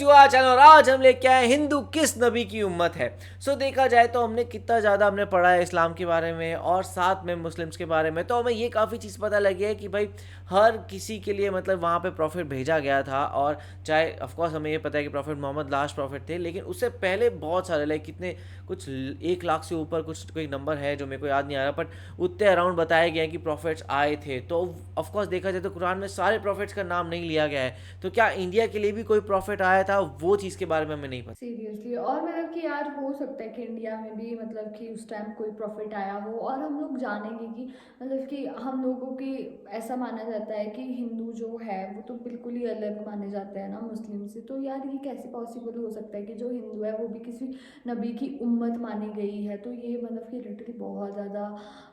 युवा चैनल और आज हम लेके आए हिंदू किस नबी की उम्मत है। सो देखा जाए तो हमने कितना ज़्यादा हमने पढ़ा है इस्लाम के बारे में और साथ में मुस्लिम्स के बारे में, तो हमें ये काफ़ी चीज़ पता लगी है कि भाई हर किसी के लिए मतलब वहाँ पे प्रॉफिट भेजा गया था। और चाहे ऑफकोर्स हमें ये पता है कि प्रॉफिट मोहम्मद लास्ट प्रॉफिट थे, लेकिन उससे पहले बहुत सारे लाइक कितने कुछ 1 लाख से ऊपर कुछ कोई नंबर है जो मेरे को याद नहीं आ रहा, बट उतने अराउंड बताए गए हैं कि प्रॉफिट्स आए थे। तो ऑफकोर्स देखा जाए तो कुरान में सारे प्रॉफिट्स का नाम नहीं लिया गया है, तो क्या इंडिया के लिए भी कोई प्रॉफिट आया था वो चीज़ के बारे में हमें नहीं पता। सीरियसली। और मतलब कि यार हो सकता है कि इंडिया में भी मतलब कि उस टाइम कोई प्रॉफिट आया हो और हम लोग जानेंगे कि मतलब कि हम लोगों की ऐसा माना जाता है कि हिंदू जो है वो तो बिल्कुल ही अलग माने जाते हैं ना मुस्लिम से। तो यार ये कैसे पॉसिबल हो सकता है कि जो हिंदू है वो भी किसी नबी की उम्मत मानी गई है। तो ये मतलब कि लिटरली बहुत ज़्यादा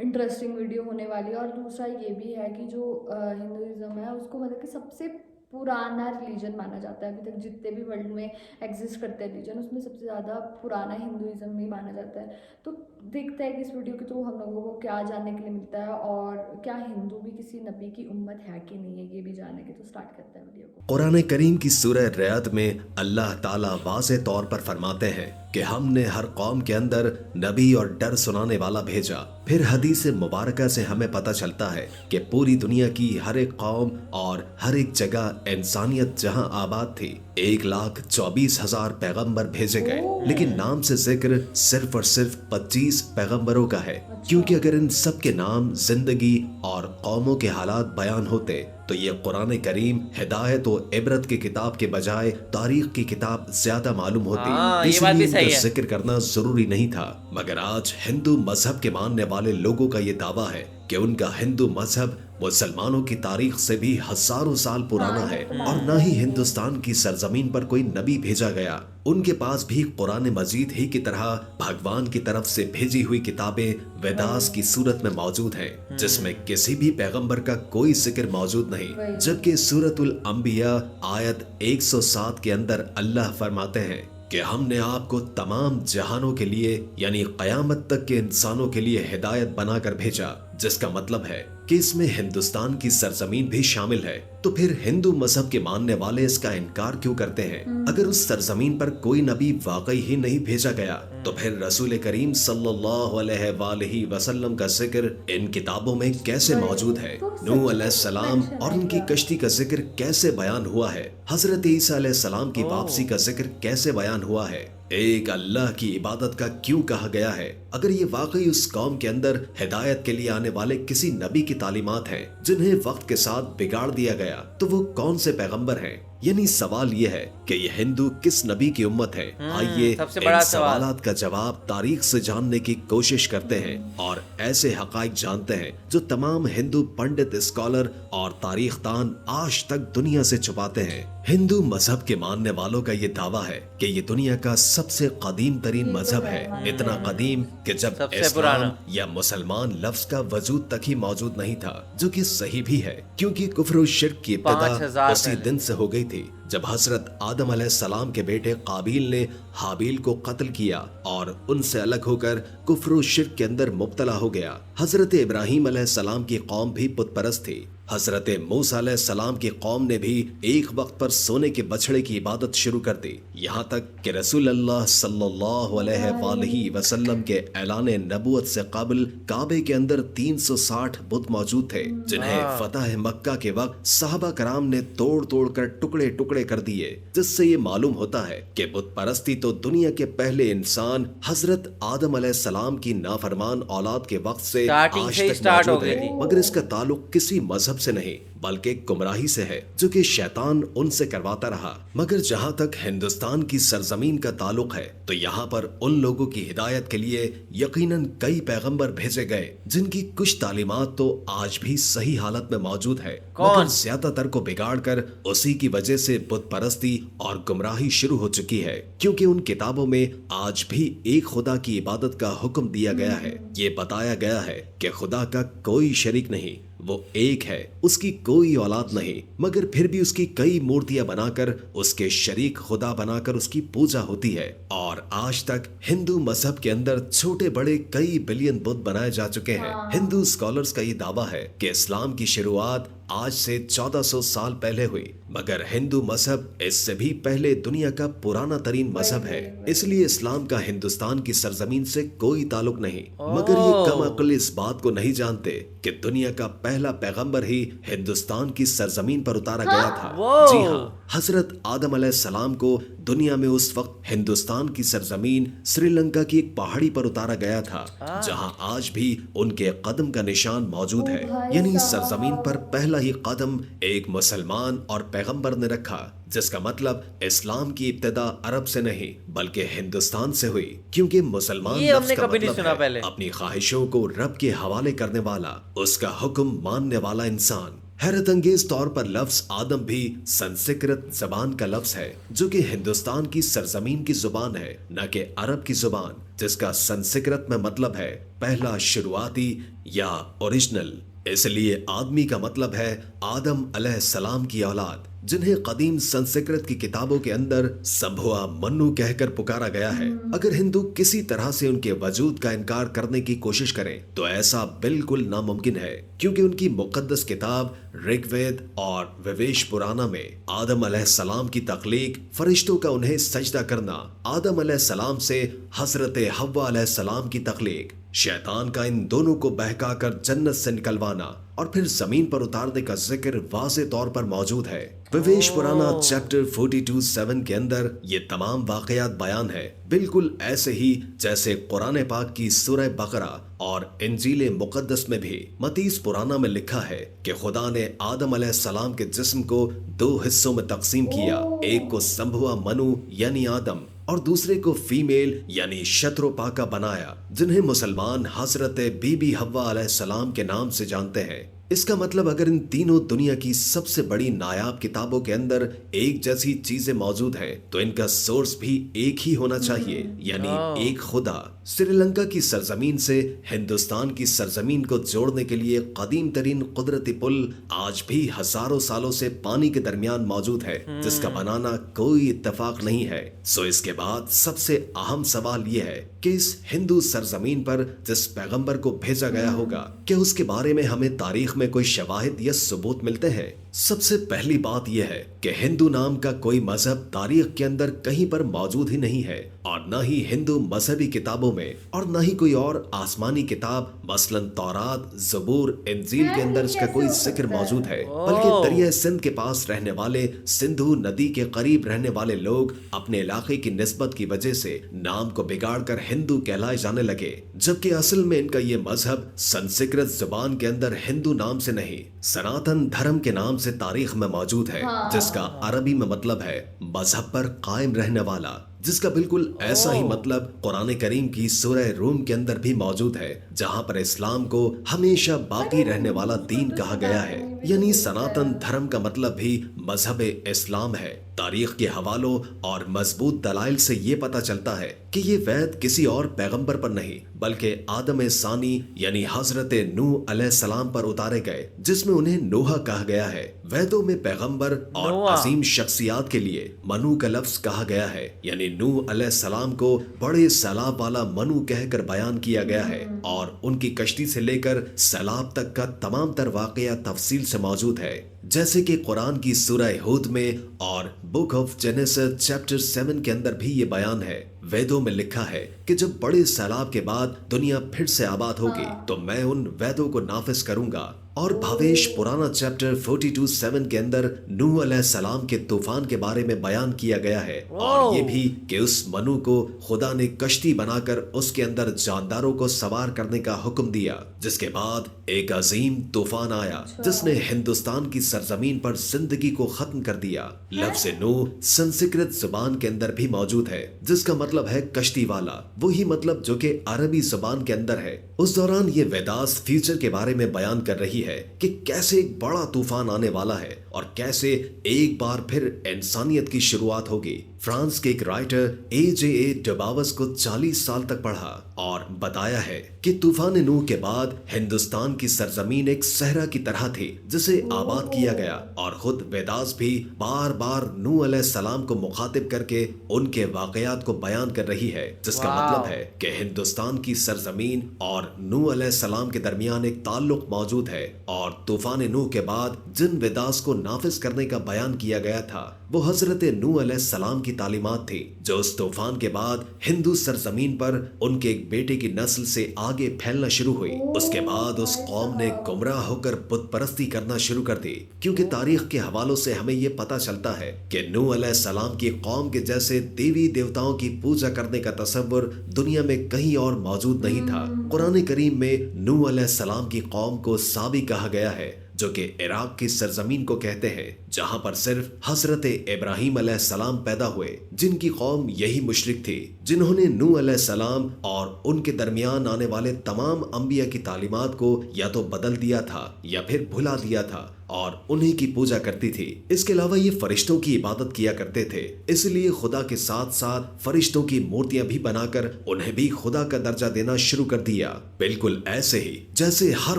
इंटरेस्टिंग वीडियो होने वाली है। और दूसरा ये भी है कि जो हिंदुज़म है उसको मतलब कि सबसे पुराना रिलीजन माना जाता है। अभी तक जितने भी वर्ल्ड में एग्जिस्ट करते हैं रिलीजन उसमें सबसे ज़्यादा पुराना हिंदुज़म ही माना जाता है। तो देखते हैं कि इस वीडियो के थ्रू हम लोगों को क्या जानने के लिए मिलता है और क्या हिंदू भी किसी नबी की उम्मत है कि नहीं है ये भी जानेंगे। तो स्टार्ट करते हैं वीडियो को। कुरान करीम की सूरह रअद में अल्लाह ताला वाज़ेह तौर पर फरमाते हैं कि हमने हर कौम के अंदर नबी और डर सुनाने वाला भेजा। फिर हदीस मुबारका से हमें पता चलता है कि पूरी दुनिया की हर एक कौम और हर एक जगह इंसानियत जहां आबाद थी 1,24,000 पैगंबर भेजे गए, लेकिन नाम से जिक्र सिर्फ और सिर्फ 25 पैगंबरों का है। क्योंकि अगर इन सब के नाम, जिंदगी और कौमों के हालात बयान होते तो ये कुरान करीम हिदायत और इबरत की किताब के बजाय तारीख की किताब ज्यादा मालूम होती। ये बात भी इसलिए सही इनका है। जिक्र करना जरूरी नहीं था। मगर आज हिंदू मजहब के मानने वाले लोगों का ये दावा है कि उनका हिंदू मजहब मुसलमानों की तारीख से भी हजारों साल पुराना है और न ही हिंदुस्तान की सरजमीन पर कोई नबी भेजा गया। उनके पास भी कुरान मजीद ही की तरह भगवान की तरफ से भेजी हुई किताबें वेदास की सूरत में मौजूद हैं, जिसमें किसी भी पैगंबर का कोई जिक्र मौजूद नहीं। जबकि सूरतुल अंबिया आयत 107 के अंदर अल्लाह फरमाते हैं कि हमने आपको तमाम जहानों के लिए यानी कयामत तक के इंसानों के लिए हिदायत बनाकर भेजा, जिसका मतलब है कि इसमें हिंदुस्तान की सरजमीन भी शामिल है। तो फिर हिंदू मजहब के मानने वाले इसका इनकार क्यों करते हैं? अगर उस सरजमीन पर कोई नबी वाकई ही नहीं भेजा गया तो फिर रसूल करीम सल्लल्लाहु अलैहि वसल्लम का जिक्र इन किताबों में कैसे मौजूद है? नूह अलैहिस्सलाम और उनकी कश्ती का जिक्र कैसे बयान हुआ है? हजरत ईसा अलैहिस्सलाम की वापसी का जिक्र कैसे बयान हुआ है? एक अल्लाह की इबादत का क्यों कहा गया है? अगर ये वाकई उस कौम के अंदर हिदायत के लिए आने वाले किसी नबी की तालीमात हैं जिन्हें वक्त के साथ बिगाड़ दिया गया, तो वो कौन से पैगंबर हैं? यानी सवाल ये है कि ये हिंदू किस नबी की उम्मत है? आइए सबसे बड़ा इन सवाल। सवालात का जवाब तारीख से जानने की कोशिश करते हैं और ऐसे हकाइक जानते हैं जो तमाम हिंदू पंडित, स्कॉलर और तारीखदान आज तक दुनिया से छुपाते हैं। हिंदू मजहब के मानने वालों का ये दावा है कि ये दुनिया का सबसे कदीम तरीन मजहब है। इतना कदीम कि जब सबसे इस्लाम पुराना। या मुसलमान लफ्ज का वजूद तक ही मौजूद नहीं था, जो कि सही भी है क्योंकि कुफ्र और शिर्क की 5,000 इब्तिदा उसी पहले। दिन से हो गई थी जब हजरत आदम अलैहिस्सलाम के बेटे काबिल ने हाबिल को कत्ल किया और उनसे अलग होकर कुफ्र और शिर्क के अंदर मुब्तला हो गया। हजरत इब्राहिम अलैहिस्सलाम की कौम भी बुत परस्त थी। हजरत मूसा अलैहिस्सलाम की कौम ने भी एक वक्त पर सोने के बछड़े की इबादत शुरू कर दी, यहाँ तक कि रसूल अल्लाह सल्लल्लाहु अलैहि वसल्लम के ऐलान नबूवत से कबल काबे के अंदर 360 बुत मौजूद थे, जिन्हें फतह मक्का के वक्त सहाबा कराम ने तोड़ तोड़ कर टुकड़े टुकड़े कर दिए। जिससे ये मालूम होता है कि बुत परस्ती तो दुनिया के पहले इंसान हजरत आदम अलैहिस्सलाम की नाफरमान औलाद के वक्त से स्टार्टिंग आज से ही तक स्टार्ट हो मौजूद गई है। थी। मगर इसका ताल्लुक किसी मजहब से नहीं बल्कि गुमराही से है, जो कि शैतान उनसे करवाता रहा। मगर जहाँ तक हिंदुस्तान की सरजमीन का ताल्लुक है तो यहाँ पर उन लोगों की हिदायत के लिए यकीनन कई पैगंबर भेजे गए जिनकी कुछ तालीमात तो आज भी सही हालत में मौजूद है, मगर ज्यादातर को बिगाड़ कर उसी की वजह से बुत परस्ती और गुमराही शुरू हो चुकी है। क्योंकि उन किताबों में आज भी एक खुदा की इबादत का हुक्म दिया गया है। ये बताया गया है कि खुदा का कोई शरीक नहीं, वो एक है, उसकी कोई औलाद नहीं, मगर फिर भी उसकी कई मूर्तियां बनाकर उसके शरीक खुदा बनाकर उसकी पूजा होती है। और आज तक हिंदू मजहब के अंदर छोटे बड़े कई बिलियन बुत बनाए जा चुके हैं। हिंदू स्कॉलर्स का ये दावा है कि इस्लाम की शुरुआत آج سے 1400 سال پہلے ہوئی، مگر ہندو مذہب اس سے بھی پہلے دنیا کا پرانا ترین مذہب ہے، اس لیے اسلام کا ہندوستان کی سرزمین سے کوئی تعلق نہیں۔ مگر یہ کم عقل اس بات کو نہیں جانتے کہ دنیا کا پہلا پیغمبر ہی ہندوستان کی سرزمین پر اتارا گیا تھا۔ جی ہاں، حضرت آدم علیہ السلام کو دنیا میں اس وقت ہندوستان کی سرزمین سری لنکا کی ایک پہاڑی پر اتارا گیا تھا، جہاں آج بھی ان کے قدم کا نشان موجود ہے، یعنی سرزمین پر پہلا ہی قدم ایک مسلمان اور پیغمبر نے رکھا، جس کا مطلب اسلام کی ابتدا عرب سے نہیں بلکہ ہندوستان سے ہوئی، کیونکہ مسلمان یہ ہم لفظ نے کا کبھی نہیں مطلب سنا ہے پہلے۔ اپنی خواہشوں کو رب کے حوالے کرنے والا، اس کا حکم ماننے والا انسان۔ حیرت انگیز طور پر لفظ آدم بھی سنسکرت زبان کا لفظ ہے، جو کہ ہندوستان کی سرزمین کی زبان ہے، نہ کہ عرب کی زبان، جس کا سنسکرت میں مطلب ہے پہلا، شروعاتی یا اوریجنل۔ اس لیے آدمی کا مطلب ہے آدم علیہ السلام کی اولاد، جنہیں قدیم سنسکرت کی کتابوں کے اندر سمبھوا منو کہہ کر پکارا گیا ہے۔ اگر ہندو کسی طرح سے ان کے وجود کا انکار کرنے کی کوشش کریں تو ایسا بالکل ناممکن ہے، کیونکہ ان کی مقدس کتاب رگ وید اور ویویش پرانا میں آدم علیہ السلام کی تخلیق، فرشتوں کا انہیں سجدہ کرنا، آدم علیہ السلام سے حضرت حوا علیہ السلام کی تخلیق، شیطان کا ان دونوں کو بہکا کر جنت سے نکلوانا اور پھر زمین پر اتارنے کا ذکر واضح طور پر موجود ہے۔ ویویش پرانا چیپٹر 42:7 کے اندر یہ تمام واقعات بیان ہے، بالکل ایسے ہی جیسے قرآن پاک کی سورہ بقرہ اور انجیل مقدس میں بھی۔ متیس پرانا میں لکھا ہے کہ خدا نے آدم علیہ السلام کے جسم کو 2 حصوں میں تقسیم کیا، ایک کو سمبھوا منو یعنی آدم اور دوسرے کو فیمیل یعنی شتروپاکا بنایا، جنہیں مسلمان حضرت بی بی حوا علیہ السلام کے نام سے جانتے ہیں۔ اس کا مطلب اگر ان تینوں دنیا کی سب سے بڑی نایاب کتابوں کے اندر ایک جیسی چیزیں موجود ہیں تو ان کا سورس بھی ایک ہی ہونا چاہیے، یعنی ایک خدا۔ سری لنکا کی سرزمین سے ہندوستان کی سرزمین کو جوڑنے کے لیے قدیم ترین قدرتی پل آج بھی ہزاروں سالوں سے پانی کے درمیان موجود ہے، جس کا بنانا کوئی اتفاق نہیں ہے۔ سو اس کے بعد سب سے اہم سوال یہ ہے کہ اس ہندو سرزمین پر جس پیغمبر کو بھیجا گیا ہوگا، کیا اس کے بارے میں ہمیں تاریخ میں کوئی شواہد یا ثبوت ملتے ہیں؟ سب سے پہلی بات یہ ہے کہ ہندو نام کا کوئی مذہب تاریخ کے اندر کہیں پر موجود ہی نہیں ہے، اور نہ ہی ہندو مذہبی کتابوں میں، اور نہ ہی کوئی اور آسمانی کتاب مثلاً تورات، زبور، انجیل کے اندر اس کا کوئی ذکر موجود ہے، بلکہ دریائے سندھ کے پاس رہنے والے، سندھو ندی کے قریب رہنے والے لوگ اپنے علاقے کی نسبت کی وجہ سے نام کو بگاڑ کر ہندو کہلائے جانے لگے، جبکہ اصل میں ان کا یہ مذہب سنسکرت زبان کے اندر ہندو نام سے نہیں، سناتن دھرم کے نام سے تاریخ میں موجود ہے، جس کا عربی میں مطلب ہے مذہب پر قائم رہنے والا، جس کا بالکل ایسا ہی مطلب قرآن کریم کی سورہ روم کے اندر بھی موجود ہے، جہاں پر اسلام کو ہمیشہ باقی رہنے والا دین کہا گیا ہے، یعنی سناتن دھرم کا مطلب بھی مذہب اسلام ہے۔ تاریخ کے حوالوں اور مضبوط دلائل سے یہ پتہ چلتا ہے کہ یہ وید کسی اور پیغمبر پر نہیں بلکہ آدم ثانی یعنی حضرت نوح علیہ السلام پر اتارے گئے، جس میں انہیں نوح کہا گیا ہے۔ ویدوں میں پیغمبر اور عظیم شخصیات کے لیے منو کا لفظ کہا گیا ہے، یعنی نوح علیہ السلام کو بڑے سیلاب والا منو کہہ کر بیان کیا گیا ہے، اور ان کی کشتی سے لے کر سیلاب تک کا تمام تر واقعہ تفصیل سے موجود ہے، جیسے کہ قرآن کی سورہ ہود میں اور بک آف جینیسس چیپٹر 7 کے اندر بھی یہ بیان ہے۔ ویدوں میں لکھا ہے کہ جب بڑے سیلاب کے بعد دنیا پھر سے آباد ہوگی تو میں ان ویدوں کو نافذ کروں گا، اور بھاویش پرانا چیپٹر 42:7 کے اندر نوح علیہ السلام کے طوفان کے بارے میں بیان کیا گیا ہے، اور یہ بھی کہ اس منو کو خدا نے کشتی بنا کر اس کے اندر جانداروں کو سوار کرنے کا حکم دیا، جس کے بعد ایک عظیم طوفان آیا جس نے ہندوستان کی سرزمین پر زندگی کو ختم کر دیا۔ لفظ نوح سنسکرت زبان کے اندر بھی موجود ہے، جس کا مطلب ہے کشتی والا، وہی مطلب جو کہ عربی زبان کے اندر ہے۔ اس دوران یہ ویداس فیوچر کے بارے میں بیان کر رہی ہے کہ کیسے ایک بڑا طوفان آنے والا ہے اور کیسے ایک بار پھر انسانیت کی شروعات ہوگی۔ فرانس کے ایک رائٹر اے ڈباوس کو 40 سال تک پڑھا اور بتایا ہے کہ طوفان نوح کے بعد ہندوستان کی سرزمین ایک صحرا کی طرح تھی جسے آباد کیا گیا، اور خود ویداس بھی بار بار نوح علیہ السلام کو مخاطب کر کے ان کے واقعات کو بیان کر رہی ہے، جس کا مطلب ہے کہ ہندوستان کی سرزمین اور نوح علیہ السلام کے درمیان ایک تعلق موجود ہے، اور तूफान नूह के बाद जिन विदास को नाफिज करने का बयान किया गया था वो हजरत नूह अलैहिस्सलाम की तालीमात थी, जो उस तूफान के बाद हिंदू सरजमीन पर उनके एक बेटे की नस्ल से आगे फैलना शुरू हुई। उसके बाद उस कौम ने गुमराह होकर बुत परस्ती करना शुरू कर दी, क्योंकि तारीख के हवालों से हमें ये पता चलता है कि नूह अलैहिस्सलाम की कौम के जैसे देवी देवताओं की पूजा करने का तसव्वुर दुनिया में कहीं और मौजूद नहीं था। कुरान करीम में नूह अलैहिस्सलाम की कौम को साबी कहा गया है, जो कि इराक की सरजमीन को कहते हैं, जहां पर सिर्फ हजरत इब्राहिम अलैहिस्सलाम पैदा हुए, जिनकी कौम यही मुशरिक थी, जिन्होंने नूह अलैहिस्सलाम और उनके दरमियान आने वाले तमाम अंबिया की तालीमात को या तो बदल दिया था या फिर भुला दिया था और उन्हीं की पूजा करती थी। इसके अलावा ये फरिश्तों की इबादत किया करते थे, इसलिए खुदा के साथ साथ फरिश्तों की मूर्तियां भी बनाकर उन्हें भी खुदा का दर्जा देना शुरू कर दिया। बिल्कुल ऐसे ही जैसे हर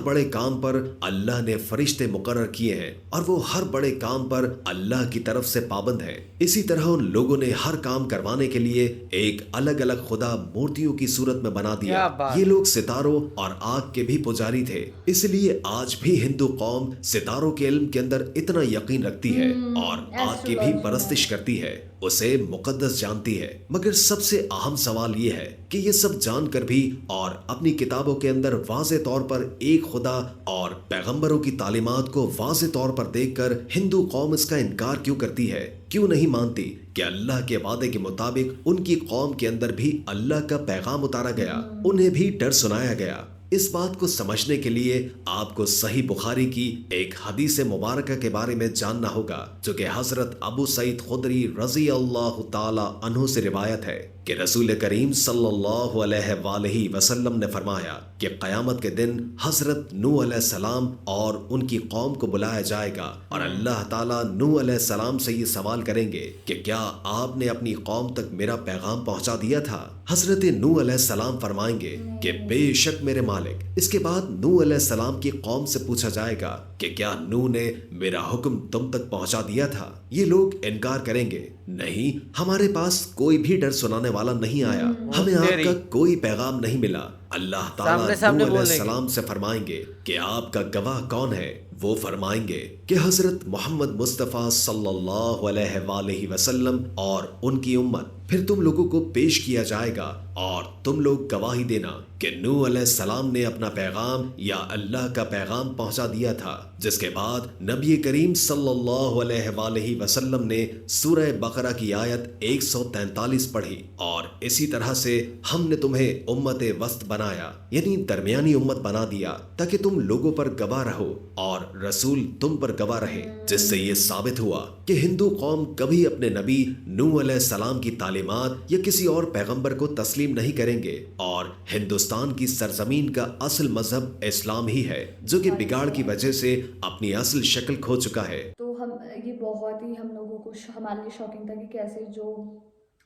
बड़े काम पर अल्लाह ने फरिश्ते मुकर्रर किए हैं और वो हर बड़े काम पर अल्लाह की तरफ से पाबंद है, इसी तरह उन लोगों ने हर काम करवाने के लिए एक अलग अलग खुदा मूर्तियों की सूरत में बना दिया। ये लोग सितारों और आग के भी पुजारी थे, इसलिए आज भी हिंदू कौम सितारों के इल्म के अंदर इतना यकीन रखती है और आग की भी परस्तिश करती है, उसे मुकद्दस जानती है। मगर सबसे अहम सवाल ये है कि ये सब जानकर भी और अपनी किताबों के अंदर वाज़े तौर पर एक खुदा और पैगंबरों की तालीमात को वाज़े तौर पर देखकर हिंदू कौम इसका इनकार क्यों करती है, क्यों नहीं मानती कि अल्लाह के वादे के मुताबिक उनकी कौम के अंदर भी अल्लाह का पैगाम उतारा गया, उन्हें भी डर सुनाया गया। इस बात को समझने के लिए आपको सही बुखारी की एक हदीस मुबारक के बारे में जानना होगा, जो कि हजरत अबू सईद खुदरी रजी अल्लाह ताला अन्हु से रिवायत है कि रसूल करीम सल्लल्लाहु अलैहि वसल्लम ने फरमाया कि क़यामत के दिन हजरत नूह अलैहिस्सलाम और उनकी कौम को बुलाया जाएगा और अल्लाह ताला नूह अलैहिस्सलाम से ये सवाल करेंगे कि क्या आपने अपनी कौम तक मेरा पैगाम पहुंचा दिया था। हजरत नूह अलैहिस्सलाम फरमाएंगे कि बेशक मेरे मालिक। इसके बाद नूह अलैहिस्सलाम की कौम से पूछा जाएगा कि क्या नूह ने मेरा हुक्म तुम तक पहुंचा दिया था। ये लोग इनकार करेंगे, नहीं, हमारे पास कोई भी डर सुनाने वाला नहीं आया, हमें आपका कोई पैगाम नहीं मिला। अल्लाह ताला नूह अलैहिस्सलाम से फरमाएंगे कि आपका गवाह कौन है। वो फरमाएंगे कि हजरत मोहम्मद मुस्तफ़ा सल्लल्लाहु अलैहि वसल्लम और उनकी उम्मत। फिर तुम लोगों को पेश किया जाएगा और तुम लोग गवाही देना कि नूह अलैहिस्सलाम ने अपना पैगाम या अल्लाह का पैगाम पहुंचा दिया था। जिसके बाद नबी करीम सल्लल्लाहु अलैहि वसल्लम ने सूरह बकरा की आयत 143 पढ़ी और इसी तरह से हमने तुम्हें उम्मत वस्त बनाया, यानी दरमियानी उम्मत बना दिया, ताकि तुम लोगों पर गवाह रहो और रसूल तुम पर गवाह रहे। जिससे ये साबित हुआ कि हिंदू कौम कभी अपने नबी नूह अलैहिस्सलाम की तालीमात या किसी और पैगंबर को तस्लीम नहीं करेंगे और हिंदुस्तान की सरजमीन का असल मजहब इस्लाम ही है, जो कि बिगाड़ की वजह से अपनी असल शक्ल खो चुका है। तो हम ये बहुत ही हम लोगों को हमारे लिए शॉकिंग था कि कैसे जो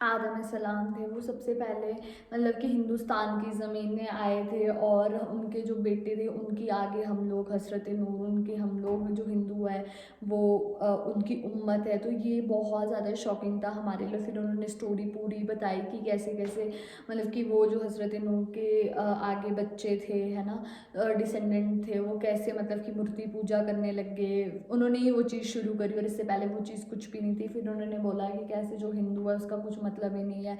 आदम सलाम थे वो सबसे पहले मतलब कि हिंदुस्तान की ज़मीन में आए थे और उनके जो बेटे थे उनकी आगे हम लोग हज़रत नूह उनके हम लोग जो हिंदू हैं वो उनकी उम्मत है। तो ये बहुत ज़्यादा शॉकिंग था हमारे लिए। फिर उन्होंने स्टोरी पूरी बताई कि कैसे कैसे मतलब कि वो जो हज़रत नूह के आगे बच्चे थे है ना, डिसेंडेंट थे, वो कैसे मतलब कि मूर्ति पूजा करने लग गए। उन्होंने ही वो चीज़ शुरू करी और इससे पहले वो चीज़ कुछ भी नहीं थी। फिर उन्होंने बोला कि कैसे जो हिंदू है उसका कुछ मतलब ही नहीं है।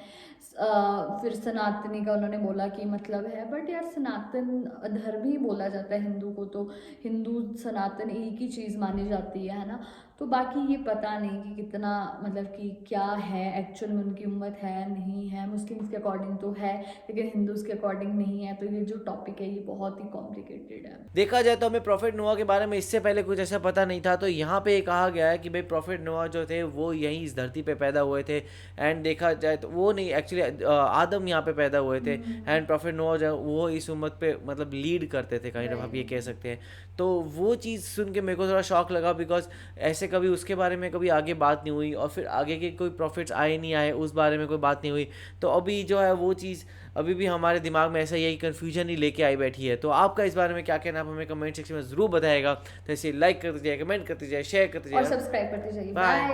फिर सनातनी का उन्होंने बोला कि मतलब है, बट यार सनातन धर्म ही बोला जाता है हिंदू को, तो हिंदू सनातन एक ही चीज़ मानी जाती है ना। तो बाकी ये पता नहीं कि कितना मतलब कि क्या है एक्चुअल में उनकी उम्मत है नहीं है। मुस्लिम्स के अकॉर्डिंग तो है लेकिन हिंदूज़ के अकॉर्डिंग नहीं है। तो ये जो टॉपिक है ये बहुत ही कॉम्प्लिकेटेड है। देखा जाए तो हमें प्रॉफिट नोआ के बारे में इससे पहले कुछ ऐसा पता नहीं था। तो यहाँ पे कहा गया है कि भाई प्रॉफिट नोआ जो थे वो यहीं इस धरती पे पैदा हुए थे। एंड देखा जाए तो वो नहीं, एक्चुअली आदम यहाँ पे पैदा हुए थे एंड प्रॉफिट नोआ जो वो इस उम्मत पे मतलब लीड करते थे, काइंड ऑफ आप ये कह सकते हैं। तो वो चीज़ सुन के मेरे को थोड़ा शौक लगा, बिकॉज ऐसे कभी उसके बारे में कभी आगे बात नहीं हुई और फिर आगे के कोई प्रॉफिट्स आए नहीं आए उस बारे में कोई बात नहीं हुई। तो अभी जो है वो चीज़ अभी भी हमारे दिमाग में ऐसा यही कन्फ्यूजन ही लेके आई बैठी है। तो आपका इस बारे में क्या कहना, आप हमें कमेंट सेक्शन में ज़रूर बताएगा। तो इसे लाइक करते जाइए, कमेंट करते जाइए, शेयर करते जाइए और सब्सक्राइब करते जाइए। बाय। बाय।